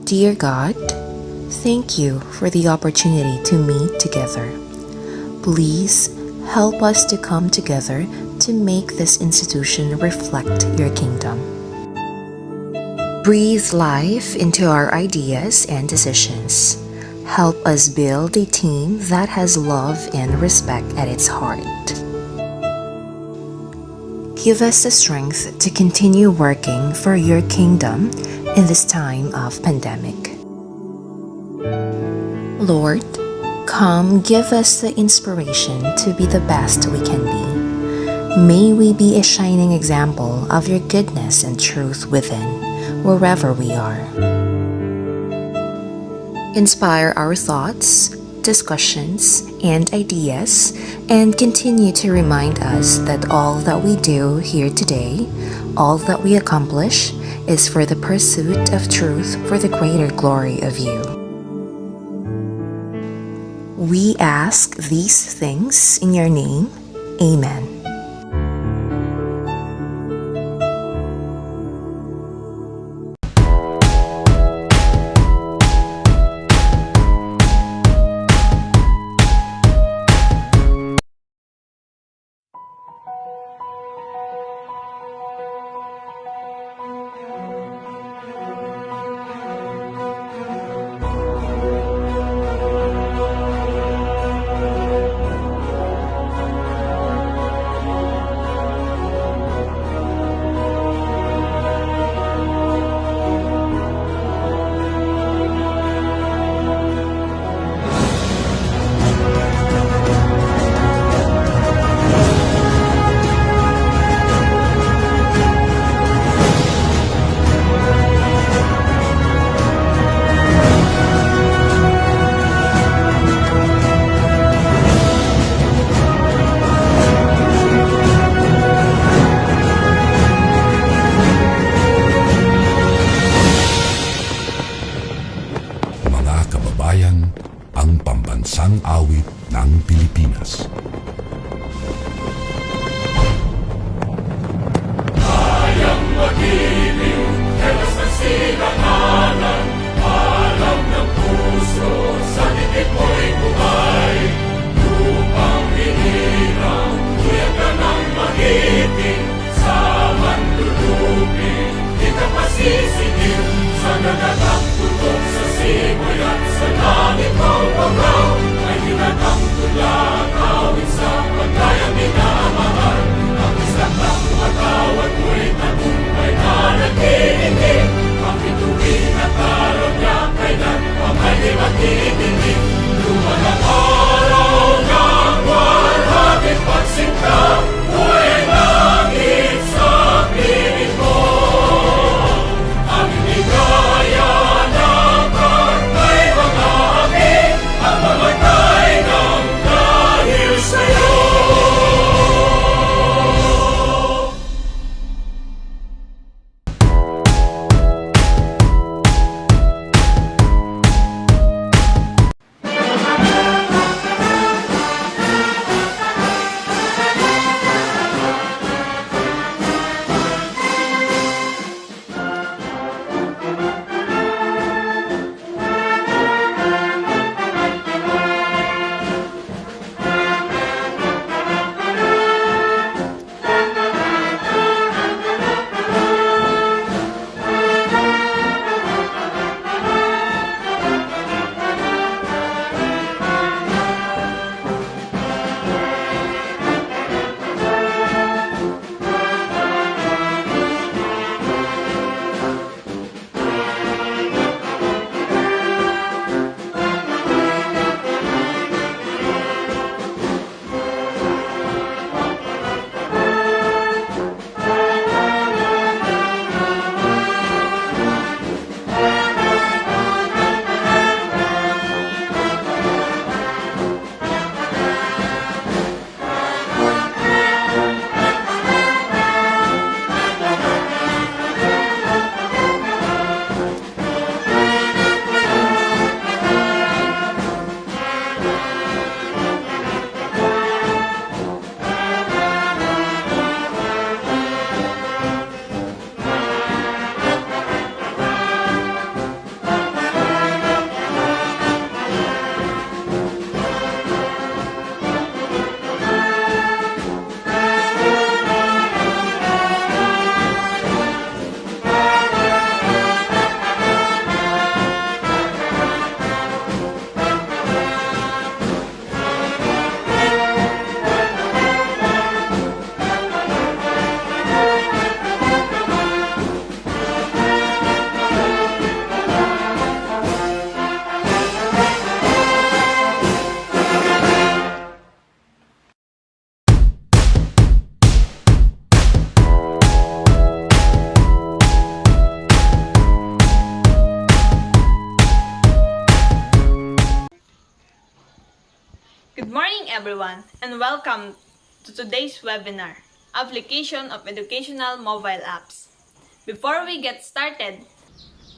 Dear God, thank you for the opportunity to meet together. Please help us to come together to make this institution reflect your kingdom. Breathe life into our ideas and decisions. Help us build a team that has love and respect at its heart. Give us the strength to continue working for your kingdom in this time of pandemic. Lord, come give us the inspiration to be the best we can be. May we be a shining example of your goodness and truth within, wherever we are. Inspire our thoughts, discussions, and ideas, and continue to remind us that all that we do here today, all that we accomplish, is for the pursuit of truth for the greater glory of you. We ask these things in your name. Amen. everyone, and welcome to today's webinar, Application of Educational Mobile Apps. Before we get started,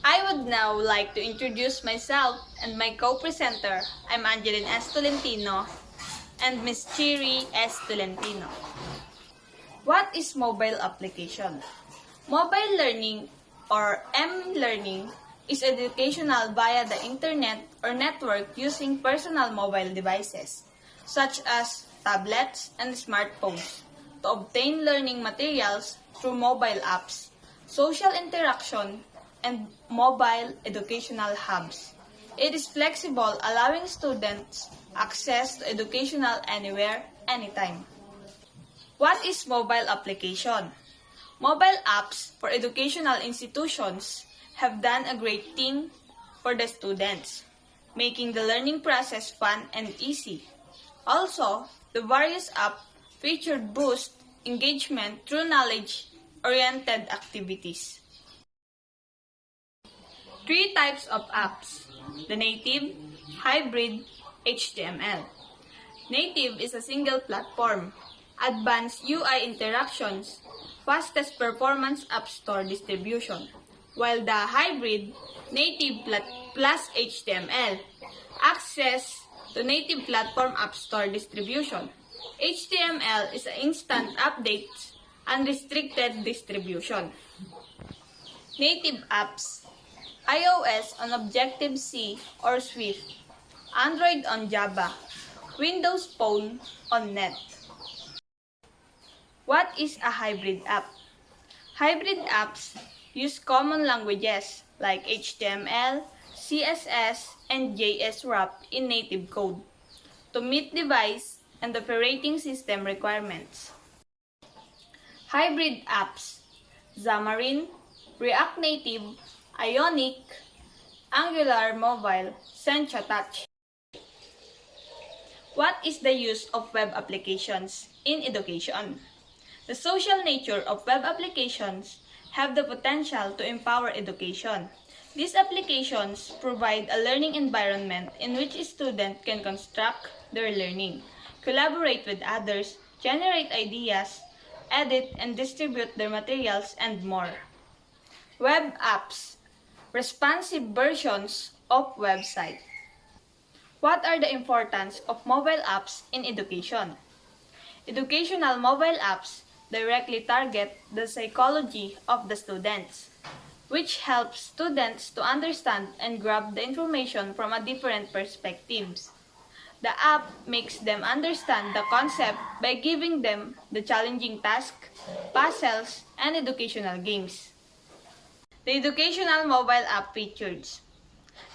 I would now like to introduce myself and my co-presenter. I'm Angelyn S. Tolentino and Ms. CHEERY S. Tolentino. What is mobile application? Mobile learning or M-learning is educational via the internet or network using personal mobile devices, such as tablets and smartphones, to obtain learning materials through mobile apps, social interaction, and mobile educational hubs. It is flexible, allowing students access to educational anywhere, anytime. What is mobile application? Mobile apps for educational institutions have done a great thing for the students, making the learning process fun and easy. Also, the various apps featured boost engagement through knowledge-oriented activities. Three types of apps: the native, hybrid, HTML. Native is a single platform, advanced UI interactions, fastest performance App Store distribution, while the hybrid, native plus HTML, access to native platform App Store distribution. HTML is an instant updates, unrestricted distribution. Native apps: iOS on Objective-C or Swift, Android on Java, Windows Phone on Net. What is a hybrid app? Hybrid apps use common languages like HTML, CSS, and JS wrapped in native code to meet device and operating system requirements. Hybrid apps: Xamarin, React Native, Ionic, Angular Mobile, Sencha Touch. What is the use of web applications in education? The social nature of web applications have the potential to empower education. These applications provide a learning environment in which a student can construct their learning, collaborate with others, generate ideas, edit and distribute their materials, and more. Web apps: responsive versions of website. What are the importance of mobile apps in education? Educational mobile apps directly target the psychology of the students, which helps students to understand and grab the information from a different perspectives. The app makes them understand the concept by giving them the challenging task, puzzles, and educational games. The educational mobile app features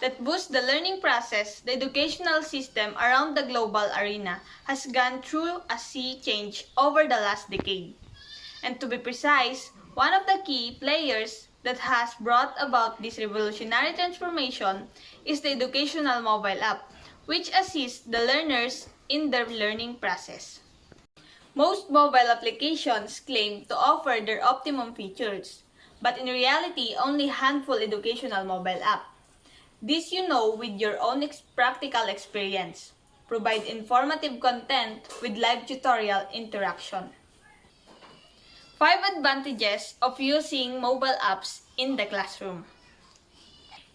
that boost the learning process. The educational system around the global arena has gone through a sea change over the last decade. And to be precise, one of the key players that has brought about this revolutionary transformation is the educational mobile app, which assists the learners in their learning process. Most mobile applications claim to offer their optimum features, but in reality, only a handful educational mobile app. This you know with your own practical experience. Provide informative content with live tutorial interaction. 5 advantages of using mobile apps in the classroom.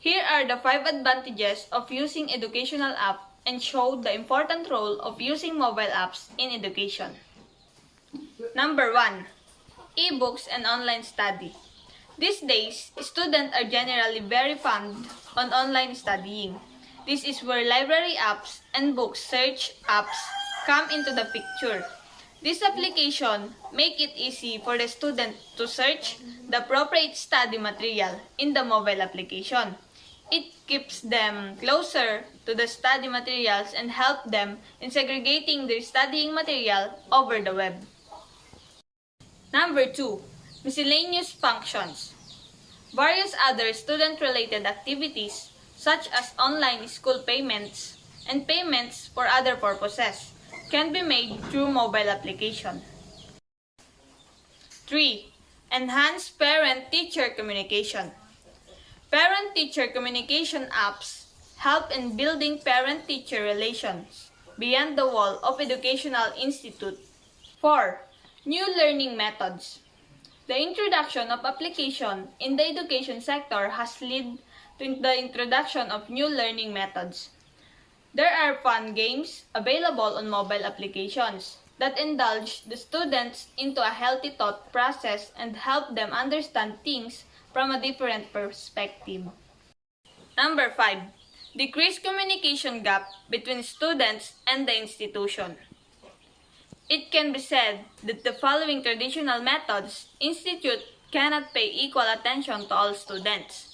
Here are the 5 advantages of using educational app and show the important role of using mobile apps in education. Number 1. E-books and online study. These days, students are generally very fond on online studying. This is where library apps and book search apps come into the picture. This application make it easy for the student to search the appropriate study material in the mobile application. It keeps them closer to the study materials and help them in segregating their studying material over the web. Number 2. Miscellaneous functions. Various other student-related activities such as online school payments and payments for other purposes can be made through mobile application. 3. Enhanced parent-teacher communication. Parent-teacher communication apps help in building parent-teacher relations beyond the wall of educational institute. 4. New learning methods. The introduction of application in the education sector has led to the introduction of new learning methods. There are fun games available on mobile applications that indulge the students into a healthy thought process and help them understand things from a different perspective. Number 5. Decrease communication gap between students and the institution. It can be said that the following traditional methods institute cannot pay equal attention to all students.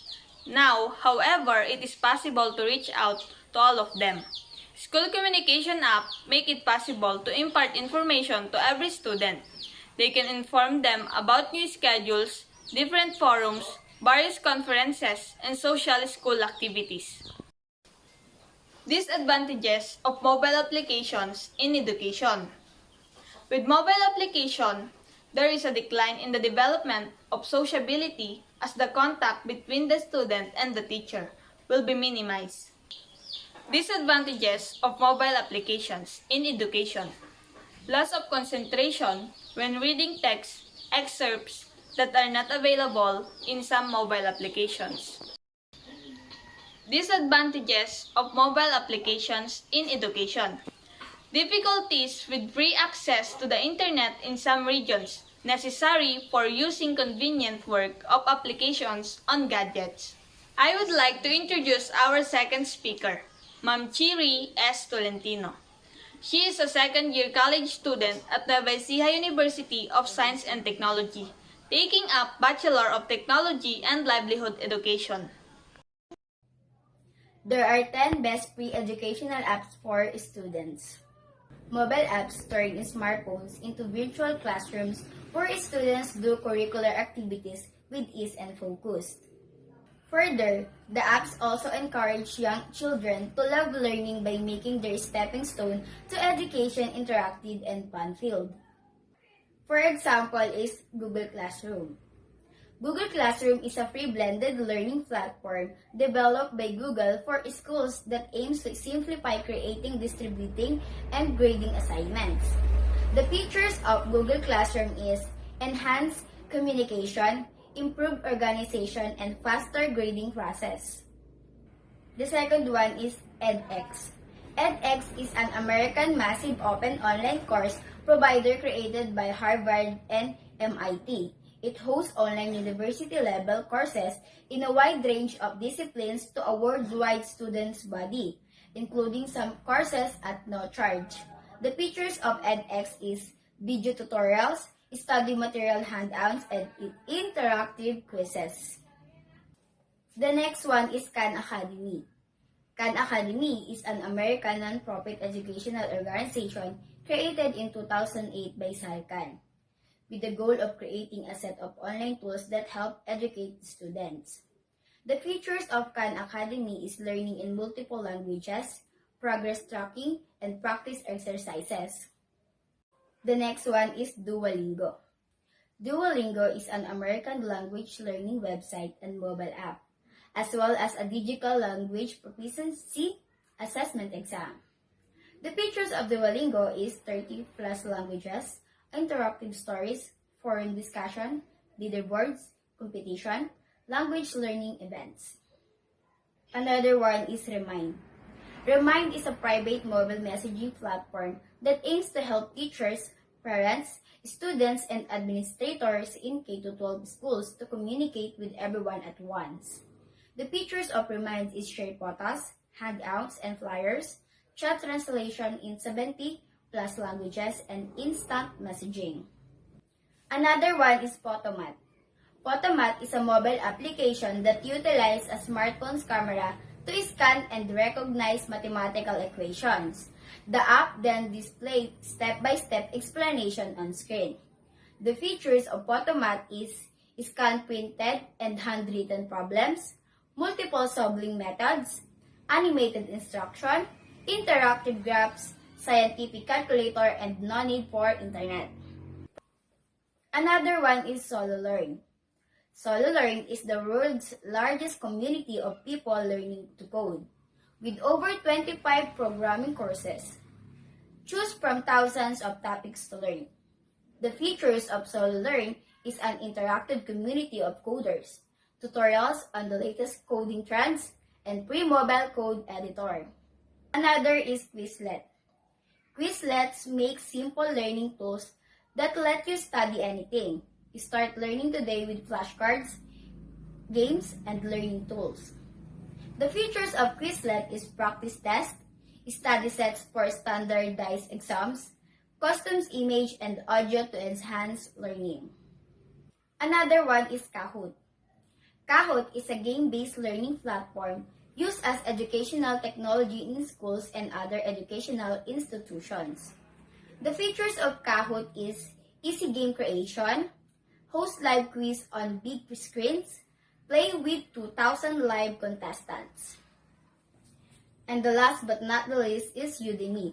Now, however, it is possible to reach out to all of them. School communication apps make it possible to impart information to every student. They can inform them about new schedules, different forums, various conferences, and social school activities. Disadvantages of mobile applications in education. With mobile application, there is a decline in the development of sociability as the contact between the student and the teacher will be minimized. Disadvantages of mobile applications in education. Loss of concentration when reading text excerpts that are not available in some mobile applications. Disadvantages of mobile applications in education. Difficulties with free access to the internet in some regions, necessary for using convenient work of applications on gadgets. I would like to introduce our second speaker, Ma'am CHEERY S. Tolentino. She is a second-year college student at the University of Science and Technology, taking up Bachelor of Technology and Livelihood Education. There are 10 best free educational apps for students. Mobile apps turn smartphones into virtual classrooms where students do curricular activities with ease and focus. Further, the apps also encourage young children to love learning by making their stepping stone to education interactive and fun-filled. For example is Google Classroom. Google Classroom is a free blended learning platform developed by Google for schools that aims to simplify creating, distributing, and grading assignments. The features of Google Classroom is enhanced communication, improved organization, and faster grading process. The second one is edX. edX is an American massive open online course provider created by Harvard and MIT. It hosts online university-level courses in a wide range of disciplines to a worldwide students' body, including some courses at no charge. The features of edX is video tutorials, study material handouts, and interactive quizzes. The next one is Khan Academy. Khan Academy is an American non-profit educational organization created in 2008 by Sal Khan, with the goal of creating a set of online tools that help educate students. The features of Khan Academy is learning in multiple languages, progress tracking, and practice exercises. The next one is Duolingo. Duolingo is an American language learning website and mobile app, as well as a digital language proficiency assessment exam. The features of Duolingo is 30 plus languages, interactive stories, forum discussion, leaderboards, competition, language learning events. Another one is Remind. Remind is a private mobile messaging platform that aims to help teachers, parents, students, and administrators in K-12 schools to communicate with everyone at once. The features of Remind is shared photos, handouts, and flyers, chat translation in 70 plus languages, and instant messaging. Another one is Photomat. Photomat is a mobile application that utilizes a smartphone's camera to scan and recognize mathematical equations. The app then displays step-by-step explanation on screen. The features of Photomat is scan printed and handwritten problems, multiple solving methods, animated instruction, interactive graphs, scientific calculator, and no need for internet. Another one is SoloLearn. SoloLearn is the world's largest community of people learning to code, with over 25 programming courses. Choose from thousands of topics to learn. The features of Solo Learn is an interactive community of coders, tutorials on the latest coding trends, and free mobile code editor. Another is Quizlet. Quizlets make simple learning tools that let you study anything. Start learning today with flashcards, games, and learning tools. The features of Quizlet is practice test, study sets for standardized exams, custom image and audio to enhance learning. Another one is Kahoot. Kahoot is a game-based learning platform used as educational technology in schools and other educational institutions. The features of Kahoot is easy game creation, host live quiz on big screens, play with 2,000 live contestants. And the last but not the least is Udemy.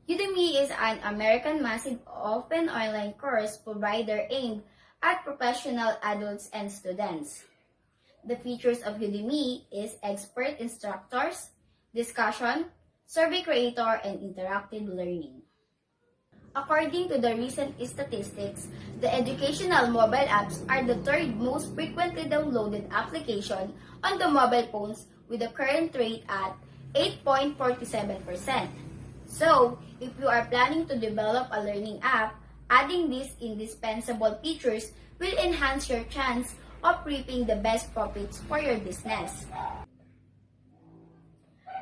Udemy is an American massive open online course provider aimed at professional adults and students. The features of Udemy is expert instructors, discussion, survey creator, and interactive learning. According to the recent statistics, the educational mobile apps are the third most frequently downloaded application on the mobile phones with a current rate at 8.47%. So, if you are planning to develop a learning app, adding these indispensable features will enhance your chance of reaping the best profits for your business.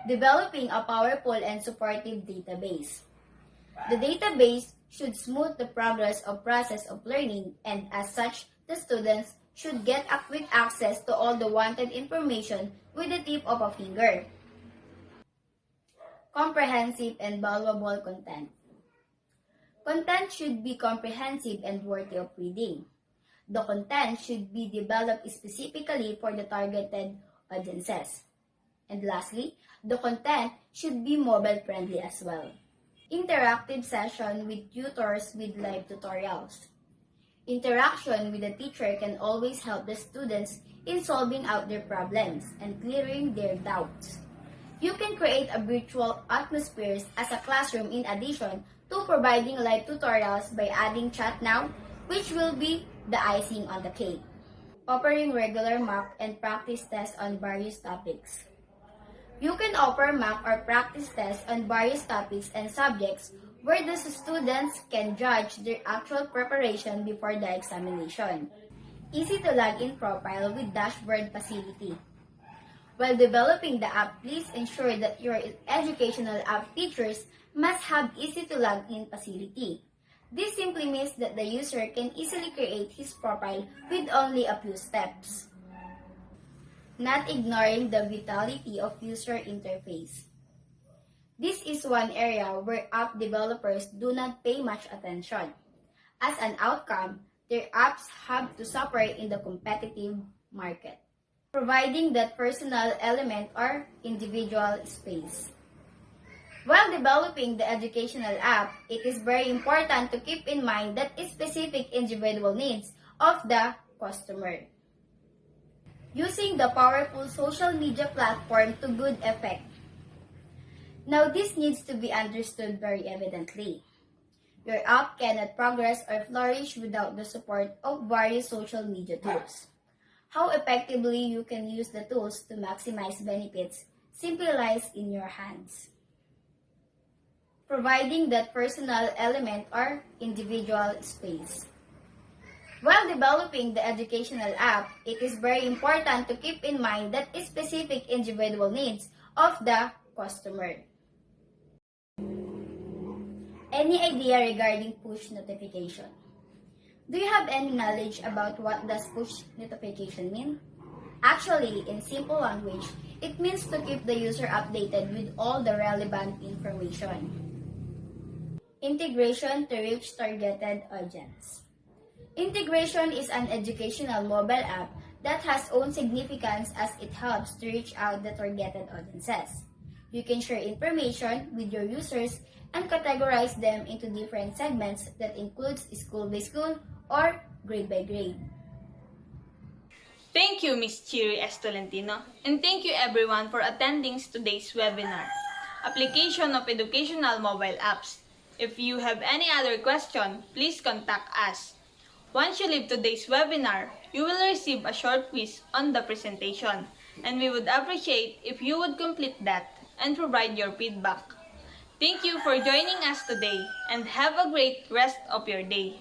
Developing a powerful and supportive database. The database should smooth the progress of process of learning, and as such, the students should get a quick access to all the wanted information with the tip of a finger. Comprehensive and valuable content. Content should be comprehensive and worthy of reading. The content should be developed specifically for the targeted audiences. And lastly, the content should be mobile-friendly as well. Interactive session with tutors with live tutorials. Interaction with the teacher can always help the students in solving out their problems and clearing their doubts. You can create a virtual atmosphere as a classroom in addition to providing live tutorials by adding chat now, which will be the icing on the cake. Offering regular mock and practice tests on various topics. You can offer mock or practice tests on various topics and subjects where the students can judge their actual preparation before the examination. Easy to log in profile with dashboard facility. While developing the app, please ensure that your educational app features must have easy to log in facility. This simply means that the user can easily create his profile with only a few steps. Not ignoring the vitality of user interface. This is one area where app developers do not pay much attention. As an outcome, their apps have to suffer in the competitive market, providing that personal element or individual space. While developing the educational app, it is very important to keep in mind that specific individual needs of the customer. Using the powerful social media platform to good effect. Now, this needs to be understood very evidently. Your app cannot progress or flourish without the support of various social media tools. How effectively you can use the tools to maximize benefits simply lies in your hands. Providing that personal element or individual space. While developing the educational app, it is very important to keep in mind that specific individual needs of the customer. Any idea regarding push notification? Do you have any knowledge about what does push notification mean? Actually, in simple language, it means to keep the user updated with all the relevant information. Integration to reach targeted audience. Integration is an educational mobile app that has own significance as it helps to reach out the targeted audiences. You can share information with your users and categorize them into different segments that includes school by school or grade by grade. Thank you, Ms. CHEERY Tolentino, and thank you everyone for attending today's webinar, Application of Educational Mobile Apps. If you have any other question, please contact us. Once you leave today's webinar, you will receive a short quiz on the presentation, and we would appreciate if you would complete that and provide your feedback. Thank you for joining us today, and have a great rest of your day.